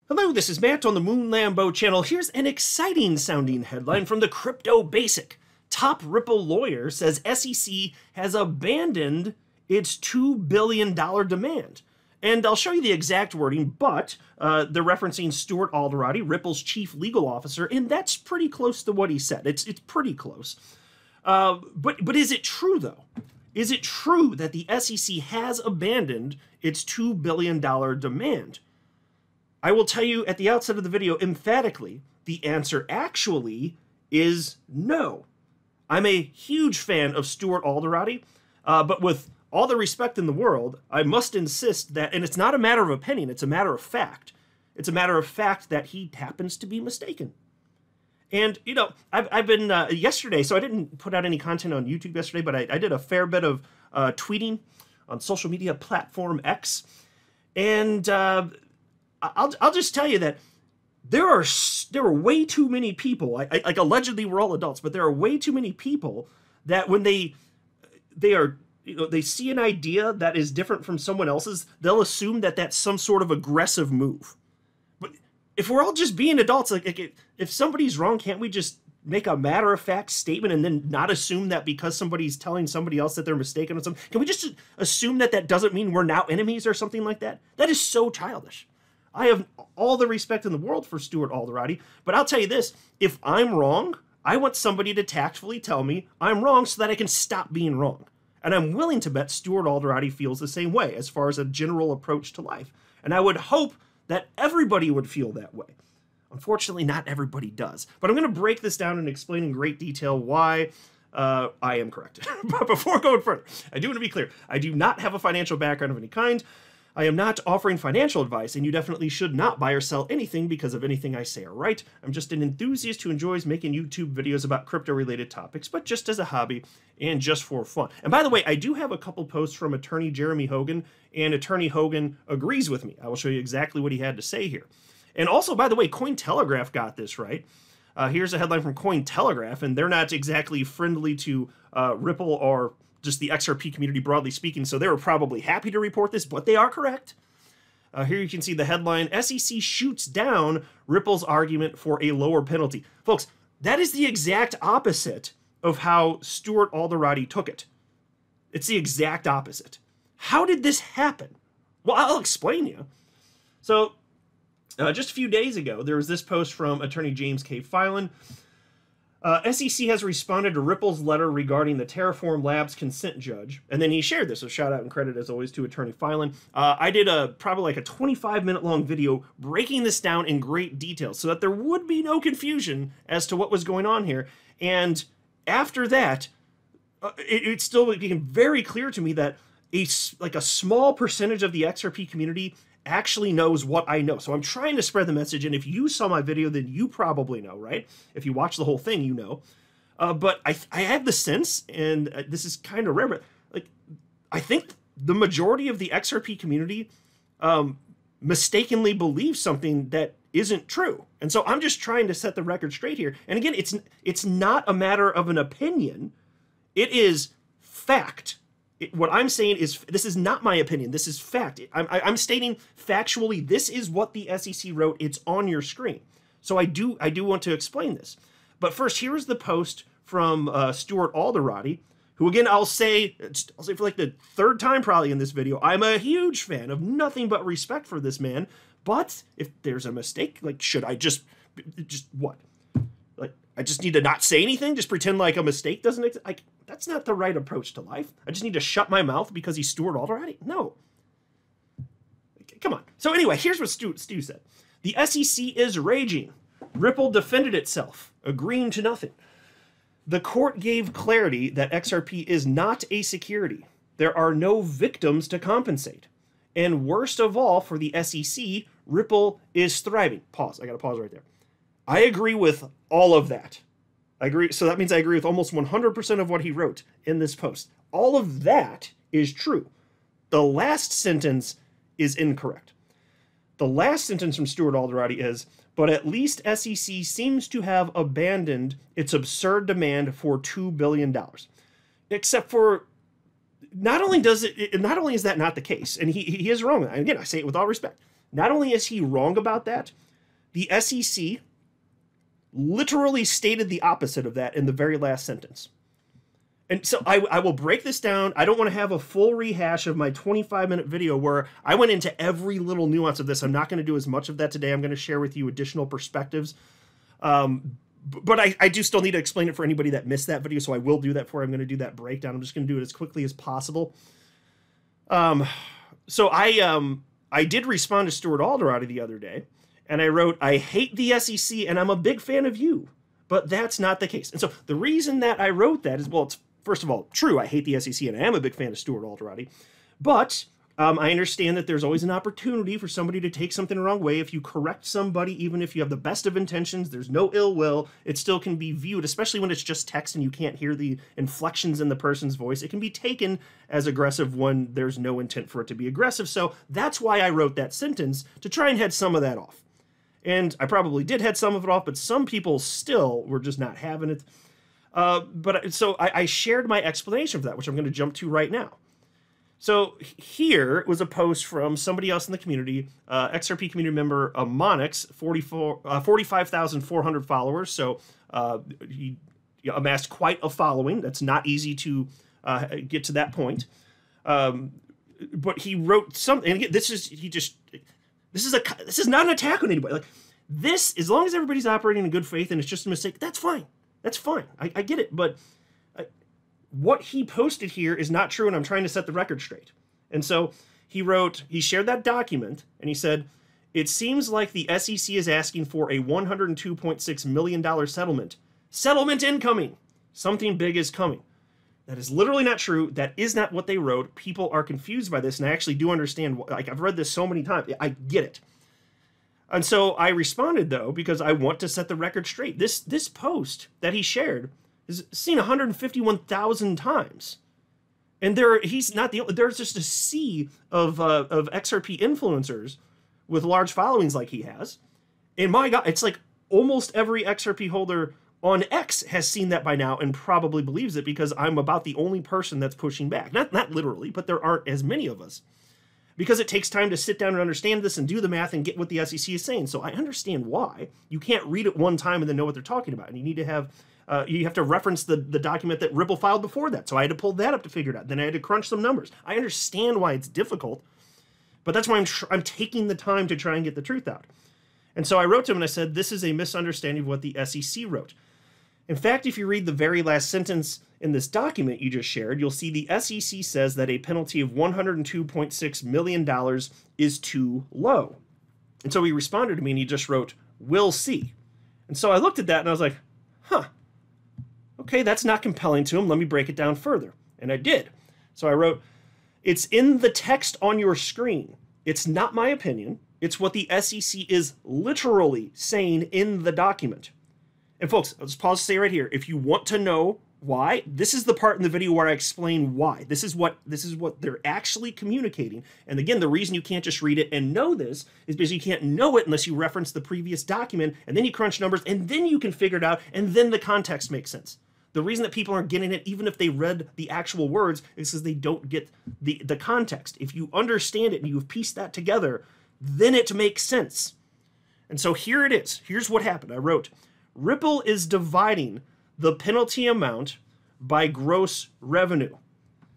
Hello, this is Matt on the Moon Lambo channel. Here's an exciting sounding headline from the Crypto Basic. Top Ripple lawyer says SEC has abandoned its $2 billion demand. And I'll show you the exact wording, but they're referencing Stuart Alderati, Ripple's chief legal officer, and that's pretty close to what he said. It's pretty close. But is it true, though? Is it true that the SEC has abandoned its $2 billion demand? I will tell you at the outset of the video emphatically, the answer actually is no. I'm a huge fan of Stuart Alderati, but with all the respect in the world, I must insist that, and it's not a matter of opinion, it's a matter of fact. It's a matter of fact that he happens to be mistaken. And, you know, I've been, yesterday, so I didn't put out any content on YouTube yesterday, but I did a fair bit of tweeting on social media platform X. And I'll just tell you that there are way too many people, like allegedly we're all adults, but there are way too many people that when they see an idea that is different from someone else's, they'll assume that that's some sort of aggressive move. But if we're all just being adults, like if somebody's wrong, can't we just make a matter-of-fact statement and then not assume that because somebody's telling somebody else that they're mistaken on something? Can we just assume that that doesn't mean we're now enemies or something like that? That is so childish. I have all the respect in the world for Stuart Alderati, but I'll tell you this, if I'm wrong, I want somebody to tactfully tell me I'm wrong so that I can stop being wrong. And I'm willing to bet Stuart Alderati feels the same way as far as a general approach to life. And I would hope that everybody would feel that way. Unfortunately, not everybody does. But I'm going to break this down and explain in great detail why I am correct. But before going further, I do want to be clear. I do not have a financial background of any kind. I am not offering financial advice, and you definitely should not buy or sell anything because of anything I say or write. I'm just an enthusiast who enjoys making YouTube videos about crypto-related topics, but just as a hobby and just for fun. And by the way, I do have a couple posts from attorney Jeremy Hogan, and attorney Hogan agrees with me. I will show you exactly what he had to say here. And also, by the way, Cointelegraph got this right. Here's a headline from Cointelegraph, and they're not exactly friendly to Ripple or just the XRP community broadly speaking, so they were probably happy to report this, but they are correct. Here you can see the headline, SEC shoots down Ripple's argument for a lower penalty. Folks, that is the exact opposite of how Stuart Alderati took it. It's the exact opposite. How did this happen? Well, I'll explain you. So, just a few days ago, there was this post from attorney James K. Filan. SEC has responded to Ripple's letter regarding the Terraform Labs consent judge, and then he shared this, so shout out and credit as always to attorney Filan. I did probably like a 25-minute long video breaking this down in great detail so that there would be no confusion as to what was going on here, and after that, it still became very clear to me that a small percentage of the XRP community actually knows what I know. So I'm trying to spread the message, and if you saw my video, then you probably know, right? If you watch the whole thing, you know. But I have the sense, and this is kind of rare, but like I think the majority of the XRP community mistakenly believes something that isn't true. And so I'm just trying to set the record straight here. And again, it's not a matter of an opinion. It is fact. What I'm saying is, this is not my opinion. This is fact. I'm stating factually, this is what the SEC wrote. It's on your screen. So I do want to explain this. But first, here is the post from Stuart Alderati, who, again, I'll say for like the third time probably in this video, I'm a huge fan of nothing but respect for this man. But if there's a mistake, like, should I just what? Like, I just need to not say anything? Just pretend like a mistake doesn't exist? Like, that's not the right approach to life. I just need to shut my mouth because he's Stuart Alderati? No. Come on. So anyway, here's what Stu said. The SEC is raging. Ripple defended itself, agreeing to nothing. The court gave clarity that XRP is not a security. There are no victims to compensate. And worst of all, for the SEC, Ripple is thriving. Pause. I got to pause right there. I agree with all of that. I agree. So that means I agree with almost 100% of what he wrote in this post. All of that is true. The last sentence is incorrect. The last sentence from Stuart Alderati is, but at least SEC seems to have abandoned its absurd demand for $2 billion. Except for, not only is that not the case, and he is wrong. Again, I say it with all respect. Not only is he wrong about that, the SEC literally stated the opposite of that in the very last sentence. And so I will break this down. I don't want to have a full rehash of my 25-minute video where I went into every little nuance of this. I'm not going to do as much of that today. I'm going to share with you additional perspectives. But I do still need to explain it for anybody that missed that video, so I will do that for you. I'm going to do that breakdown. I'm just going to do it as quickly as possible. So I did respond to Stuart Alderati the other day, and I wrote, I hate the SEC, and I'm a big fan of you. But that's not the case. And so the reason that I wrote that is, well, it's first of all true. I hate the SEC, and I am a big fan of Stuart Alderati. But I understand that there's always an opportunity for somebody to take something the wrong way. If you correct somebody, even if you have the best of intentions, there's no ill will, it still can be viewed, especially when it's just text and you can't hear the inflections in the person's voice. It can be taken as aggressive when there's no intent for it to be aggressive. So that's why I wrote that sentence, to try and head some of that off. And I probably did head some of it off, but some people still were just not having it. So I shared my explanation for that, which I'm going to jump to right now. So here was a post from somebody else in the community, XRP community member Monix, 45,400 followers. So he amassed quite a following. That's not easy to get to that point. But he wrote something. And again, this is not an attack on anybody. Like this, as long as everybody's operating in good faith and it's just a mistake, that's fine. That's fine. I get it. But what he posted here is not true, and I'm trying to set the record straight. And so he shared that document, and he said, it seems like the SEC is asking for a $102.6 million settlement. Settlement incoming. Something big is coming. That is literally not true. That is not what they wrote. People are confused by this, and I actually do understand. Like, I've read this so many times. I get it. And so I responded, though, because I want to set the record straight. This post that he shared is seen 151,000 times. And he's not the only, there's just a sea of XRP influencers with large followings like he has. And my God, it's like almost every XRP holder on X has seen that by now and probably believes it, because I'm about the only person that's pushing back. Not literally, but there aren't as many of us. Because it takes time to sit down and understand this and do the math and get what the SEC is saying. So I understand why. You can't read it one time and then know what they're talking about. And you need to have, you have to reference the document that Ripple filed before that. So I had to pull that up to figure it out. Then I had to crunch some numbers. I understand why it's difficult, but that's why I'm taking the time to try and get the truth out. And so I wrote to him and I said, this is a misunderstanding of what the SEC wrote. In fact, if you read the very last sentence in this document you just shared, you'll see the SEC says that a penalty of $102.6 million is too low. And so he responded to me and he just wrote, "We'll see." And so I looked at that and I was like, huh, okay, that's not compelling to him. Let me break it down further. And I did. So I wrote, it's in the text on your screen. It's not my opinion. It's what the SEC is literally saying in the document. And folks, I'll just pause to say right here, if you want to know why, this is the part in the video where I explain why. This is what they're actually communicating. And again, the reason you can't just read it and know this is because you can't know it unless you reference the previous document, and then you crunch numbers, and then you can figure it out, and then the context makes sense. The reason that people aren't getting it, even if they read the actual words, is because they don't get the context. If you understand it and you've pieced that together, then it makes sense. And so here it is. Here's what happened. I wrote, Ripple is dividing the penalty amount by gross revenue.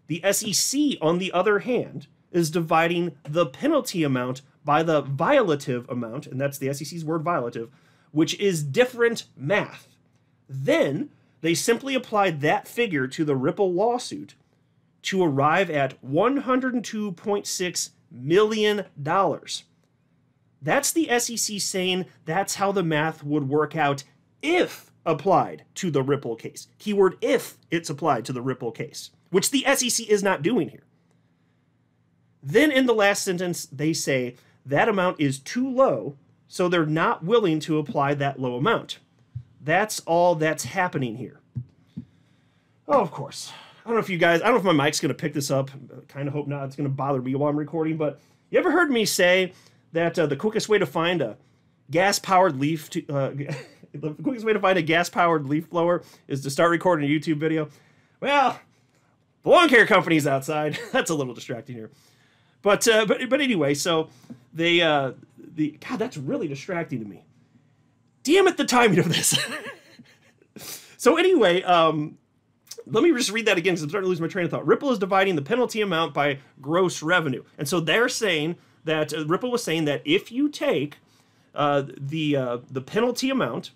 The SEC, on the other hand, is dividing the penalty amount by the violative amount, and that's the SEC's word violative, which is different math. Then they simply applied that figure to the Ripple lawsuit to arrive at $102.6 million. That's the SEC saying that's how the math would work out if applied to the Ripple case. Keyword if it's applied to the Ripple case, which the SEC is not doing here. Then in the last sentence, they say that amount is too low, so they're not willing to apply that low amount. That's all that's happening here. Oh, of course. I don't know if my mic's going to pick this up. I kind of hope not. It's going to bother me while I'm recording, but you ever heard me say that the quickest way to find a gas-powered leaf the quickest way to find a gas-powered leaf blower is to start recording a YouTube video? Well, the lawn care company's outside. That's a little distracting here. But anyway, so they God, that's really distracting to me. Damn it, the timing of this. So anyway, let me just read that again because I'm starting to lose my train of thought. Ripple is dividing the penalty amount by gross revenue. And so they're saying that, Ripple was saying that if you take the penalty amount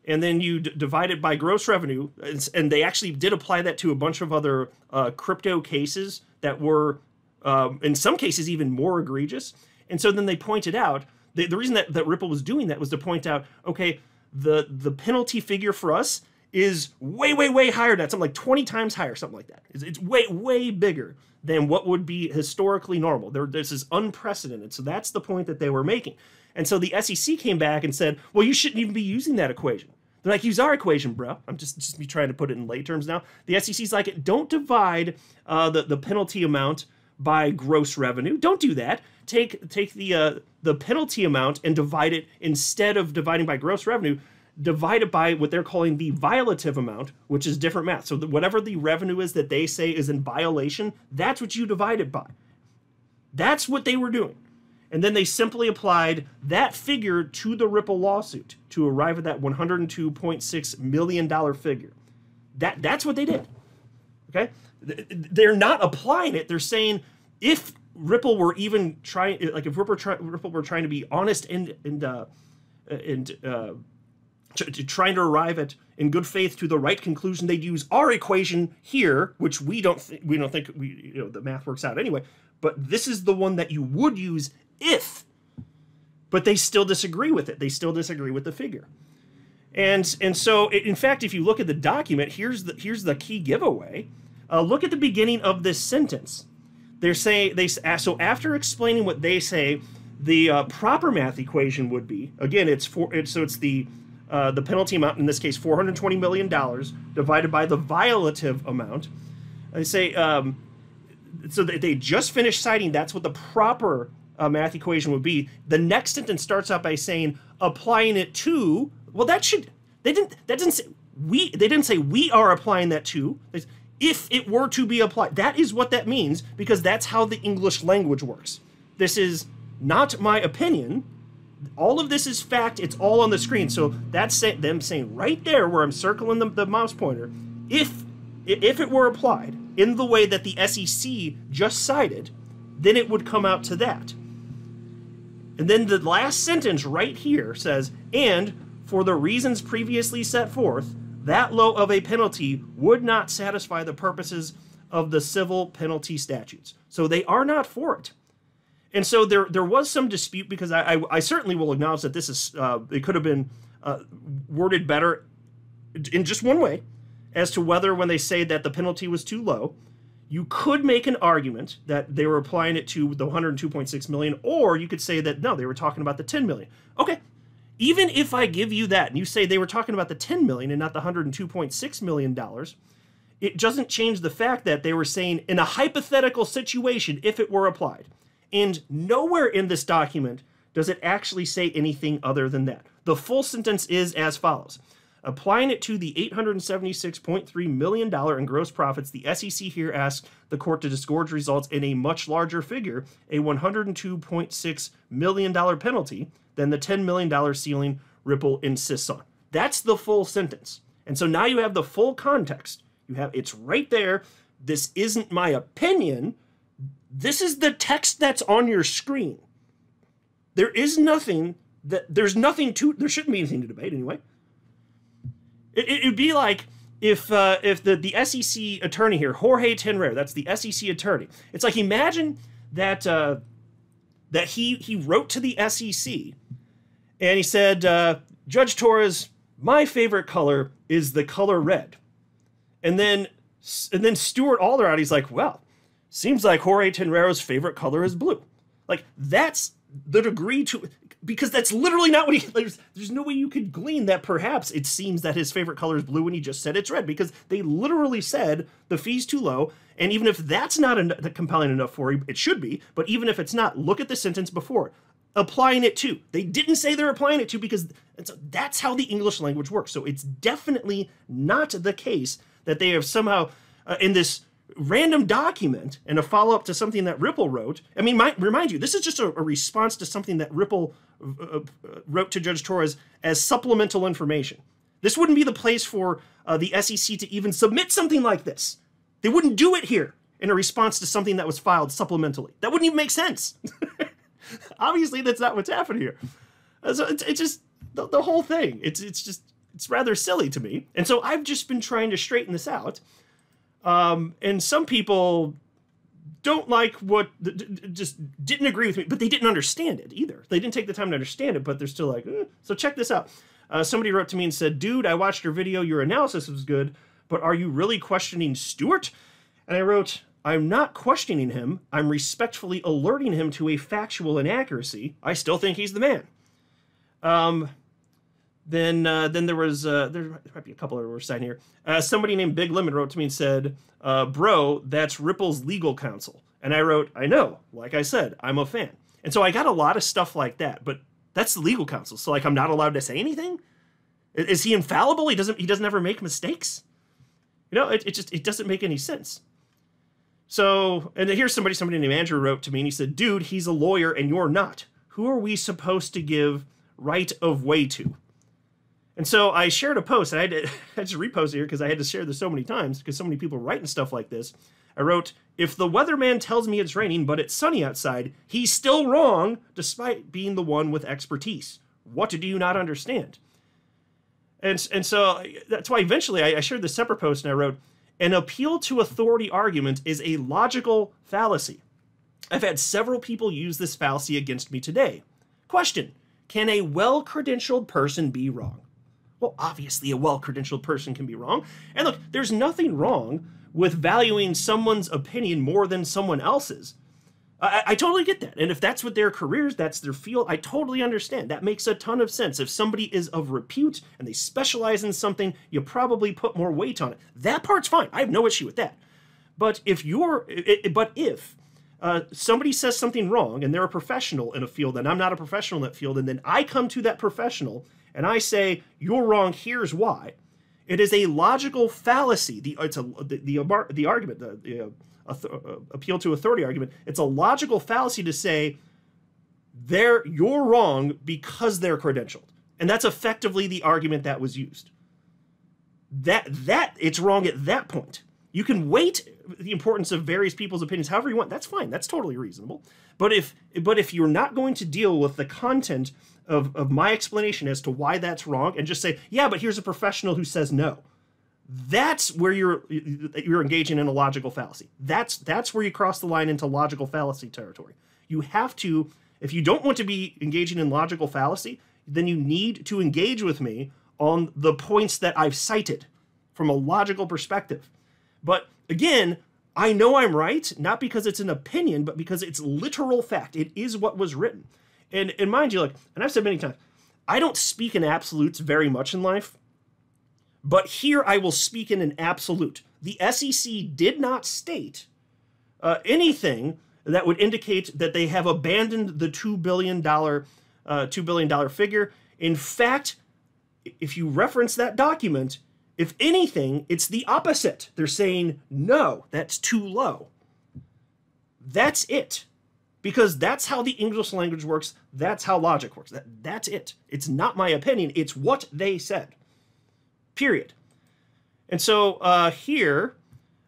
and then you divide it by gross revenue, and they actually did apply that to a bunch of other crypto cases that were, in some cases, even more egregious. And so then they pointed out, the reason that Ripple was doing that was to point out, okay, the penalty figure for us is way, way, way higher than that, something like 20 times higher, something like that. It's way, way bigger than what would be historically normal. This is unprecedented. So that's the point that they were making. And so the SEC came back and said, well, you shouldn't even be using that equation. They're like, use our equation, bro. I'm just me trying to put it in lay terms now. The SEC's like, don't divide the penalty amount by gross revenue. Don't do that. Take the penalty amount and divide it, instead of dividing by gross revenue, divide it by what they're calling the violative amount, which is different math. So whatever the revenue is that they say is in violation, that's what you divide it by. That's what they were doing. And then they simply applied that figure to the Ripple lawsuit to arrive at that $102.6 million figure. That's what they did. Okay? They're not applying it. They're saying if Ripple were even trying, like if Ripple were trying to be honest and trying to arrive at, in good faith, to the right conclusion, they'd use our equation here, which we don't think the math works out anyway. But this is the one that you would use if. But they still disagree with it. They still disagree with the figure. And so, in fact, if you look at the document, here's the key giveaway. Look at the beginning of this sentence. They're saying so after explaining what they say, the proper math equation would be, again, it's the penalty amount, in this case $420 million, divided by the violative amount. They say so they just finished citing that's what the proper math equation would be. The next sentence starts out by saying applying it to, well, they didn't say we are applying that to. If it were to be applied, that is what that means, because that's how the English language works. This is not my opinion. All of this is fact. It's all on the screen. So that's them saying right there where I'm circling the mouse pointer, if it were applied in the way that the SEC just cited, then it would come out to that. And then the last sentence right here says, and for the reasons previously set forth, that low of a penalty would not satisfy the purposes of the civil penalty statutes. So they are not for it. And so there was some dispute, because I certainly will acknowledge that this is it could have been worded better in just one way, as to whether, when they say that the penalty was too low, you could make an argument that they were applying it to the 102.6 million, or you could say that no, they were talking about the 10 million. Okay, even if I give you that and you say they were talking about the 10 million and not the 102.6 million dollars, it doesn't change the fact that they were saying in a hypothetical situation if it were applied. And nowhere in this document does it actually say anything other than that. The full sentence is as follows. Applying it to the $876.3 million in gross profits, the SEC here asks the court to disgorge results in a much larger figure, a $102.6 million penalty, than the $10 million ceiling Ripple insists on. That's the full sentence. And so now you have the full context. It's right there. This isn't my opinion. This is the text that's on your screen. There shouldn't be anything to debate anyway. It'd be like if the SEC attorney here, Jorge Tenreiro, that's the SEC attorney. It's like, imagine that he wrote to the SEC and he said, Judge Torres, my favorite color is the color red. And then Stuart Alderaan, he's like, well, seems like Jorge Tenreiro's favorite color is blue. Like, that's the degree to, because that's literally not what there's no way you could glean that perhaps it seems that his favorite color is blue when he just said it's red, because they literally said the fee's too low. And even if that's not compelling enough for you, it should be, but even if it's not, look at the sentence before it. Applying it to. They didn't say they're applying it to, because that's how the English language works. So it's definitely not the case that they have somehow, in this random document and a follow-up to something that Ripple wrote. I mean, remind you, this is just a response to something that Ripple wrote to Judge Torres as supplemental information. This wouldn't be the place for the SEC to even submit something like this. They wouldn't do it here in a response to something that was filed supplementally. That wouldn't even make sense. Obviously, that's not what's happening here. So it's just the whole thing. It's rather silly to me. And so I've just been trying to straighten this out. And some people don't like just didn't agree with me, but they didn't understand it either. They didn't take the time to understand it, but they're still like, So check this out. Somebody wrote to me and said, dude, I watched your video. Your analysis was good, but are you really questioning Stewart? And I wrote, I'm not questioning him. I'm respectfully alerting him to a factual inaccuracy. I still think he's the man. Then there was, there might be a couple of words signed here. Somebody named Big Lemon wrote to me and said, bro, that's Ripple's legal counsel. And I wrote, I know, like I said, I'm a fan. And so I got a lot of stuff like that, but that's the legal counsel. So like, I'm not allowed to say anything? Is he infallible? He doesn't ever make mistakes? You know, it doesn't make any sense. So, and here's somebody named Andrew wrote to me and he said, dude, he's a lawyer and you're not. Who are we supposed to give right of way to? And so I shared a post, and I had to repost it here because I had to share this so many times because so many people are writing stuff like this. I wrote, if the weatherman tells me it's raining but it's sunny outside, he's still wrong despite being the one with expertise. What do you not understand? And so that's why eventually I shared this separate post and I wrote, an appeal to authority argument is a logical fallacy. I've had several people use this fallacy against me today. Question, can a well-credentialed person be wrong? Well, obviously a well-credentialed person can be wrong. And look, there's nothing wrong with valuing someone's opinion more than someone else's. I totally get that. And if that's what their careers, that's their field, I totally understand. That makes a ton of sense. If somebody is of repute and they specialize in something, you probably put more weight on it. That part's fine. I have no issue with that. But if somebody says something wrong and they're a professional in a field and I'm not a professional in that field, and then I come to that professional and I say, you're wrong, here's why. It is a logical fallacy. The argument, the appeal to authority argument, it's a logical fallacy to say you're wrong because they're credentialed. And that's effectively the argument that was used. That it's wrong at that point. You can weight the importance of various people's opinions however you want. That's fine. That's totally reasonable. But if you're not going to deal with the content of my explanation as to why that's wrong and just say, yeah, but here's a professional who says no, that's where you're engaging in a logical fallacy. That's where you cross the line into logical fallacy territory. You have to, if you don't want to be engaging in logical fallacy, then you need to engage with me on the points that I've cited from a logical perspective. But again, I know I'm right, not because it's an opinion, but because it's literal fact. It is what was written. And mind you, like, and I've said many times, I don't speak in absolutes very much in life, but here I will speak in an absolute. The SEC did not state anything that would indicate that they have abandoned the $2 billion figure. In fact, if you reference that document, if anything, it's the opposite. They're saying, no, that's too low. That's it. Because that's how the English language works. That's how logic works. That's it. It's not my opinion. It's what they said. Period. And so here,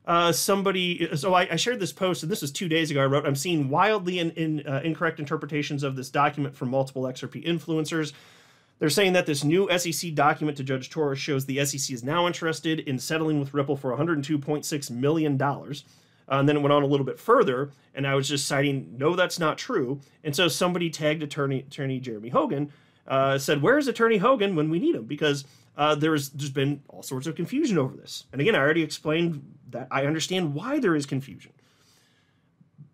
I shared this post, and this was 2 days ago. I wrote, I'm seeing wildly incorrect interpretations of this document from multiple XRP influencers. They're saying that this new SEC document to Judge Torres shows the SEC is now interested in settling with Ripple for $102.6 million. And then it went on a little bit further, and I was just citing, no, that's not true. And so somebody tagged attorney Jeremy Hogan, said, where's Attorney Hogan when we need him? Because there's been all sorts of confusion over this. And again, I already explained that I understand why there is confusion.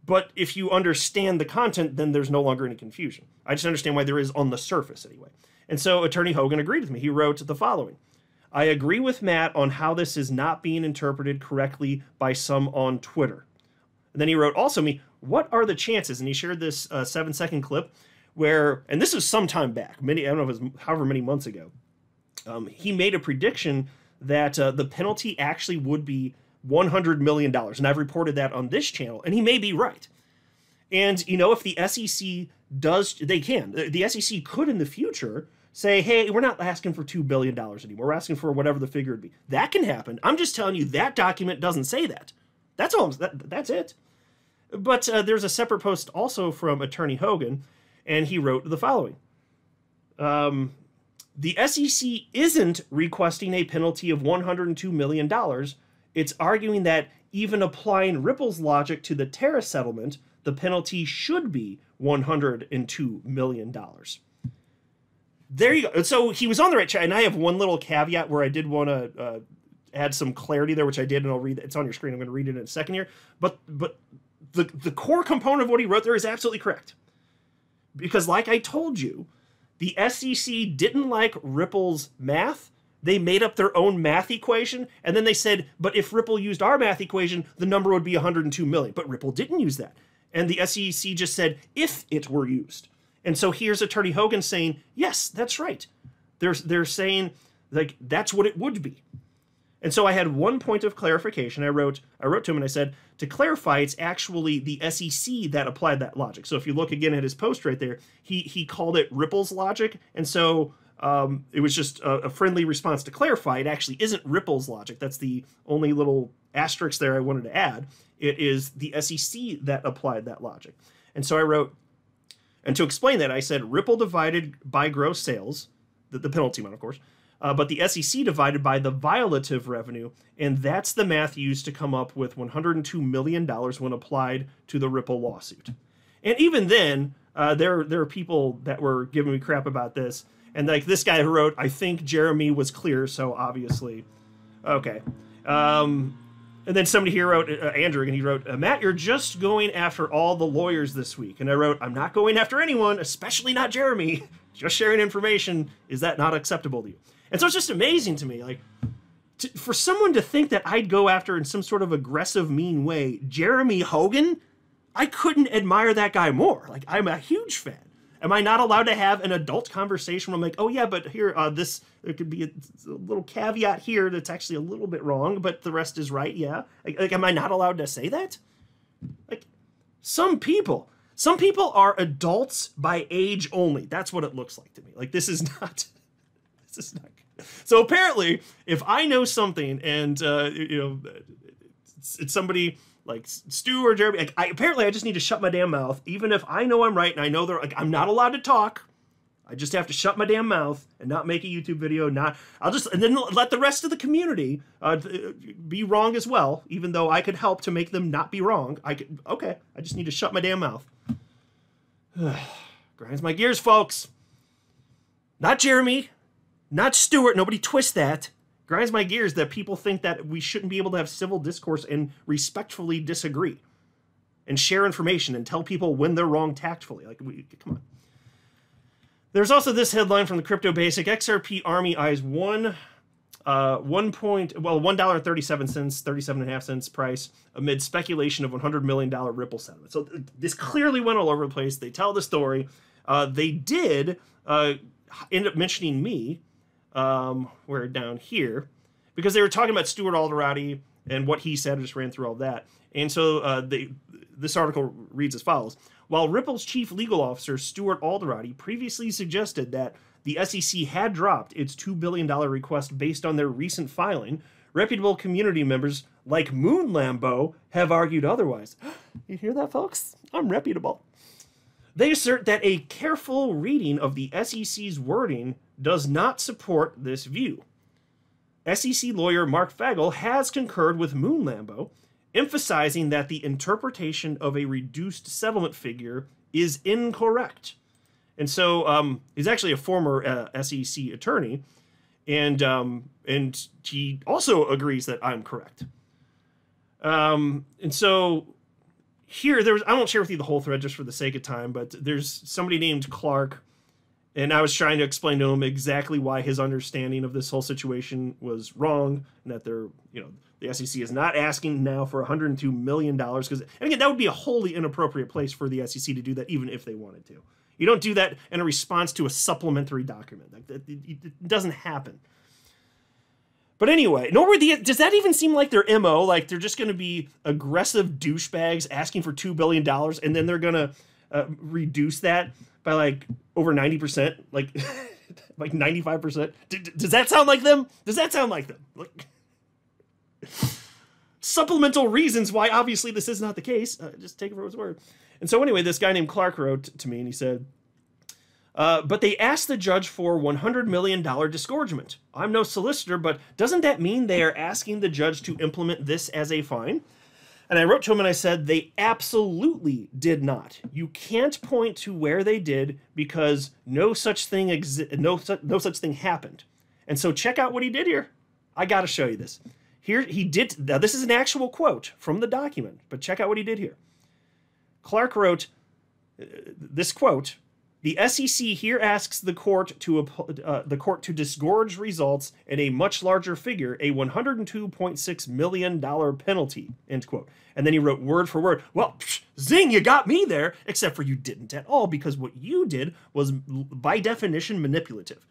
But if you understand the content, then there's no longer any confusion. I just understand why there is on the surface anyway. And so Attorney Hogan agreed with me. He wrote the following. I agree with Matt on how this is not being interpreted correctly by some on Twitter. And then he wrote also me, what are the chances? And he shared this 7-second clip where, and this is some time back, I don't know if it was however many months ago, he made a prediction that the penalty actually would be $100 million. And I've reported that on this channel, and he may be right. And, you know, if the SEC does, they can. The SEC could in the future say, hey, we're not asking for $2 billion anymore. We're asking for whatever the figure would be. That can happen. I'm just telling you that document doesn't say that. That's all. That's it. But there's a separate post also from Attorney Hogan, and he wrote the following. The SEC isn't requesting a penalty of $102 million. It's arguing that even applying Ripple's logic to the Terra settlement, the penalty should be $102 million. There you go. So he was on the right track, and I have one little caveat where I did want to add some clarity there, which I did, and I'll read it. It's on your screen. I'm going to read it in a second here. But the core component of what he wrote there is absolutely correct. Because like I told you, the SEC didn't like Ripple's math. They made up their own math equation, and then they said, but if Ripple used our math equation, the number would be 102 million. But Ripple didn't use that. And the SEC just said, if it were used. And so here's Attorney Hogan saying, yes, that's right. They're saying, like, that's what it would be. And so I had one point of clarification. I wrote to him and I said, to clarify, it's actually the SEC that applied that logic. So if you look again at his post right there, he called it Ripple's logic. And so it was just a friendly response to clarify. It actually isn't Ripple's logic. That's the only little asterisk there I wanted to add. It is the SEC that applied that logic. And so I wrote, and to explain that, I said Ripple divided by gross sales, the penalty amount, of course, but the SEC divided by the violative revenue, and that's the math used to come up with $102 million when applied to the Ripple lawsuit. And even then, there are people that were giving me crap about this, and like this guy who wrote, I think Jeremy was clear, so obviously, okay. And then somebody here wrote, Andrew, and he wrote, Matt, you're just going after all the lawyers this week. And I wrote, I'm not going after anyone, especially not Jeremy. Just sharing information. Is that not acceptable to you? And so it's just amazing to me, like, for someone to think that I'd go after in some sort of aggressive, mean way, Jeremy Hogan, I couldn't admire that guy more. Like, I'm a huge fan. Am I not allowed to have an adult conversation where I'm like, oh yeah, but here, there could be a little caveat here that's actually a little bit wrong, but the rest is right, yeah? Like, am I not allowed to say that? Like, some people are adults by age only. That's what it looks like to me. Like, this is not good. So apparently, if I know something and, it's somebody like Stu or Jeremy, like, apparently I just need to shut my damn mouth, even if I know I'm right and I know they're, like, I'm not allowed to talk. I just have to shut my damn mouth and not make a YouTube video. And then let the rest of the community be wrong as well, even though I could help to make them not be wrong. Okay, I just need to shut my damn mouth. Grinds my gears, folks. Not Jeremy, not Stuart. Nobody twist that. Grinds my gears that people think that we shouldn't be able to have civil discourse and respectfully disagree and share information and tell people when they're wrong tactfully. Like, come on. There's also this headline from the Crypto Basic. XRP Army eyes $1.37, 37.5 cents price amid speculation of $100 million Ripple settlement. So this clearly went all over the place. They tell the story. They did end up mentioning me. We're down here because they were talking about Stuart Alderati and what he said. I just ran through all that. And so this article reads as follows. While Ripple's chief legal officer, Stuart Alderati, previously suggested that the SEC had dropped its $2 billion request based on their recent filing, reputable community members like Moon Lambo have argued otherwise. You hear that, folks? I'm reputable. They assert that a careful reading of the SEC's wording does not support this view. SEC lawyer Mark Fagel has concurred with Moon Lambo, emphasizing that the interpretation of a reduced settlement figure is incorrect. And so he's actually a former SEC attorney, and he also agrees that I'm correct. And so here, I won't share with you the whole thread just for the sake of time, but there's somebody named Clark, and I was trying to explain to him exactly why his understanding of this whole situation was wrong, and that the SEC is not asking now for $102 million, because, and again, that would be a wholly inappropriate place for the SEC to do that, even if they wanted to. You don't do that in a response to a supplementary document. Like, it doesn't happen. But anyway, does that even seem like their MO? Like they're just going to be aggressive douchebags asking for $2 billion and then they're going to reduce that by like over 90%, like like 95%. Does that sound like them? Does that sound like them? Like, supplemental reasons why obviously this is not the case. Just take it for its word. And so anyway, this guy named Clark wrote to me and he said, but they asked the judge for $100 million disgorgement. I'm no solicitor, but doesn't that mean they are asking the judge to implement this as a fine? And I wrote to him and I said, they absolutely did not. You can't point to where they did because no such thing happened. And so check out what he did here. I got to show you this. Here he did. Now this is an actual quote from the document, but check out what he did here. Clark wrote this quote: "The SEC here asks the court to disgorge results in a much larger figure, a $102.6 million penalty." End quote. And then he wrote word for word, well, zing, you got me there, except for you didn't at all, because what you did was, by definition, manipulative.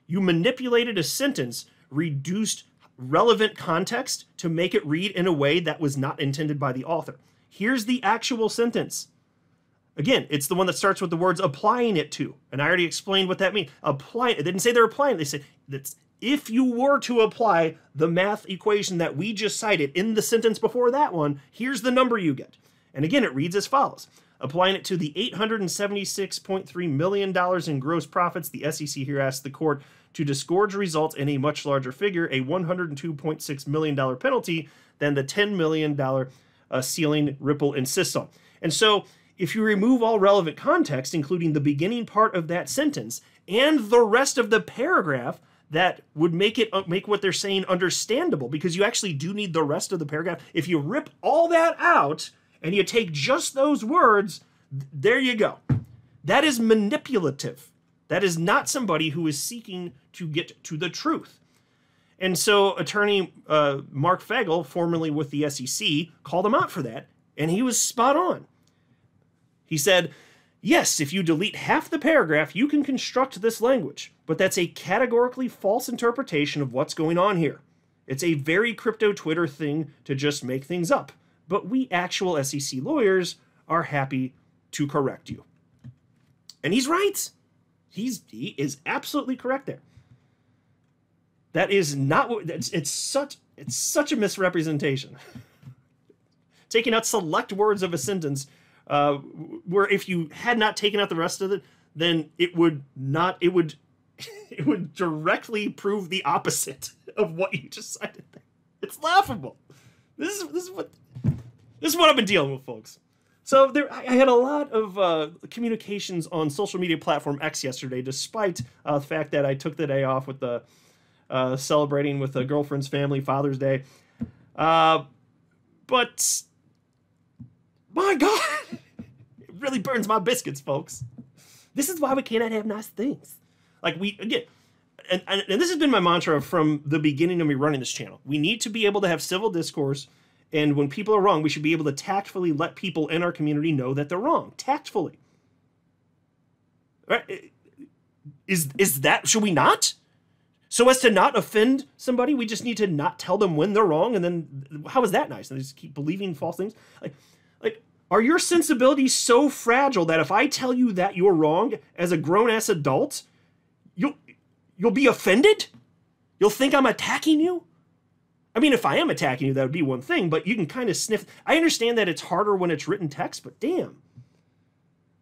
You manipulated a sentence, reduced relevant context to make it read in a way that was not intended by the author. Here's the actual sentence. Again, it's the one that starts with the words applying it to. And I already explained what that means. Apply it. They didn't say they're applying it. They said that's if you were to apply the math equation that we just cited in the sentence before that one, here's the number you get. And again, it reads as follows. Applying it to the $876.3 million in gross profits, the SEC here asks the court to disgorge results in a much larger figure, a $102.6 million penalty, than the $10 million ceiling Ripple insists on. And so, if you remove all relevant context, including the beginning part of that sentence and the rest of the paragraph, that would make what they're saying understandable, because you actually do need the rest of the paragraph. If you rip all that out and you take just those words, there you go. That is manipulative. That is not somebody who is seeking to get to the truth. And so attorney Mark Fagel, formerly with the SEC, called him out for that, and he was spot on. He said, yes, if you delete half the paragraph, you can construct this language, but that's a categorically false interpretation of what's going on here. It's a very crypto Twitter thing to just make things up, but we actual SEC lawyers are happy to correct you. And he's right. He is absolutely correct there. That is not what it's such a misrepresentation. Taking out select words of a sentence, where if you had not taken out the rest of it, then it would directly prove the opposite of what you just cited there. It's laughable. This is what I've been dealing with, folks. So I had a lot of communications on social media platform X yesterday, despite the fact that I took the day off with the celebrating with a girlfriend's family Father's Day. But my God, it really burns my biscuits, folks. This is why we cannot have nice things. Like and this has been my mantra from the beginning of me running this channel. We need to be able to have civil discourse, and when people are wrong, we should be able to tactfully let people in our community know that they're wrong. Tactfully. Right? Should we not? So as to not offend somebody, we just need to not tell them when they're wrong, and then how is that nice? And they just keep believing false things? Like, are your sensibilities so fragile that if I tell you that you're wrong as a grown-ass adult, you'll be offended? You'll think I'm attacking you? I mean, if I am attacking you, that would be one thing, but you can kind of sniff. I understand that it's harder when it's written text, but damn.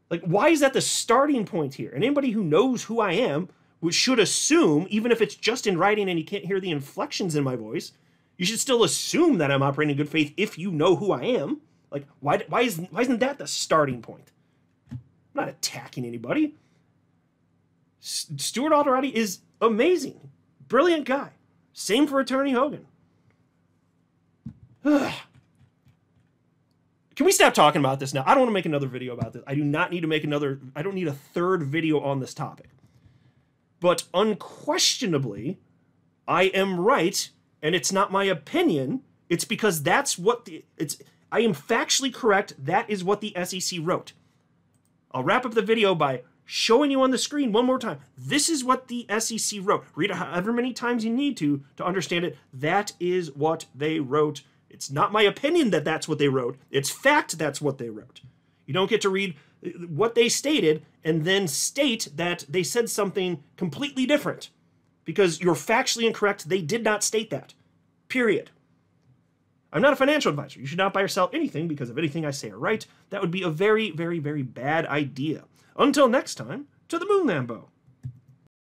Like, why is that the starting point here? And anybody who knows who I am should assume, even if it's just in writing and you can't hear the inflections in my voice, you should still assume that I'm operating in good faith if you know who I am. Like, why isn't that the starting point? I'm not attacking anybody. Stuart Alderati is amazing. Brilliant guy. Same for Attorney Hogan. Can we stop talking about this now? I don't want to make another video about this. I do not need to make I don't need a third video on this topic. But unquestionably, I am right, and it's not my opinion. It's because that's what I am factually correct. That is what the SEC wrote. I'll wrap up the video by showing you on the screen one more time. This is what the SEC wrote. Read it however many times you need to understand it. That is what they wrote. It's not my opinion that that's what they wrote. It's fact that's what they wrote. You don't get to read what they stated and then state that they said something completely different because you're factually incorrect. They did not state that. Period. I'm not a financial advisor. You should not buy or sell anything because of anything I say or write. That would be a very, very, very bad idea. Until next time, to the moon, Lambo.